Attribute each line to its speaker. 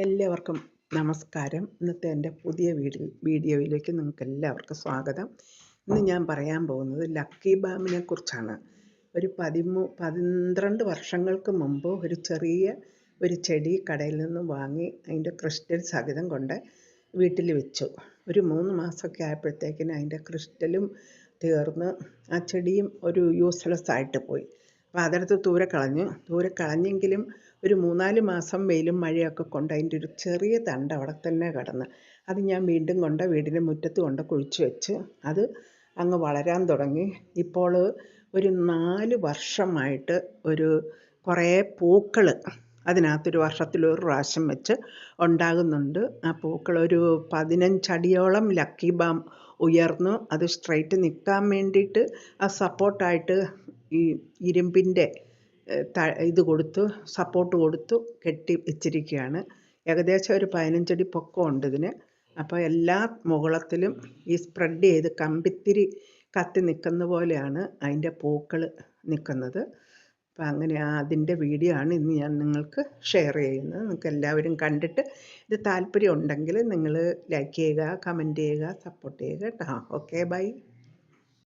Speaker 1: എല്ലാവർക്കും നമസ്കാരം. ഇന്നത്തെ എൻ്റെ പുതിയ വീഡിയോയിലേക്ക് നിങ്ങൾക്ക് എല്ലാവർക്കും സ്വാഗതം. ഇന്ന് ഞാൻ പറയാൻ പോകുന്നത് ലക്കി ബാമിനെ കുറിച്ചാണ്. ഒരു 12 വർഷങ്ങൾക്ക് മുമ്പ് ഒരു ചെടി കടയിൽ നിന്ന് വാങ്ങി അതിൻ്റെ ക്രിസ്റ്റൽ സഹിതം കൊണ്ട് വീട്ടിൽ വെച്ചു. ഒരു 3 മാസമൊക്കെ ആയപ്പോഴത്തേക്കിന് അതിൻ്റെ ക്രിസ്റ്റലും തീർന്ന് ആ ചെടിയും ഒരു യൂസ്ലെസ് ആയിട്ട് പോയി. അപ്പോൾ അതെടുത്ത് ദൂരെ കളഞ്ഞെങ്കിലും ഒരു 3-4 മാസം വെയിലും മഴയൊക്കെ കൊണ്ട് അതിൻ്റെ ഒരു ചെറിയ തണ്ട് അവിടെ തന്നെ കിടന്ന് അത് ഞാൻ വീണ്ടും വീടിൻ്റെ മുറ്റത്ത് കുഴിച്ച് വെച്ച് അത് അങ്ങ് വളരാൻ തുടങ്ങി. ഇപ്പോൾ ഒരു 4 വർഷമായിട്ട് കുറേ പൂക്കൾ അതിനകത്തൊരു വർഷത്തിലൊരു പ്രാവശ്യം വെച്ച് ഉണ്ടാകുന്നുണ്ട്. ആ പൂക്കൾ ഒരു 15 അടിയോളം ലക്കി ബാം ഉയർന്നു. അത് സ്ട്രൈറ്റ് നിൽക്കാൻ വേണ്ടിയിട്ട് ആ സപ്പോർട്ടായിട്ട് ഈ ഇരുമ്പിൻ്റെ സപ്പോർട്ട് കൊടുത്തു കെട്ടി വെച്ചിരിക്കുകയാണ്. ഏകദേശം ഒരു 15 അടി പൊക്കമുണ്ട് ഇതിന്. അപ്പോൾ എല്ലാ മുകളത്തിലും ഈ സ്പ്രെഡ് ചെയ്ത് കമ്പിത്തിരി കത്തി നിൽക്കുന്ന പോലെയാണ് അതിൻ്റെ പൂക്കൾ നിൽക്കുന്നത്. അപ്പോൾ അങ്ങനെ അതിൻ്റെ വീഡിയോ ആണ് ഇന്ന് ഞാൻ നിങ്ങൾക്ക് ഷെയർ ചെയ്യുന്നത്. നിങ്ങൾക്ക് എല്ലാവരും കണ്ടിട്ട് ഇത് താല്പര്യം ഉണ്ടെങ്കിൽ നിങ്ങൾ ലൈക്ക് ചെയ്യുക, കമൻറ്റ് ചെയ്യുക, സപ്പോർട്ട് ചെയ്യുക കേട്ടോ. Okay, by.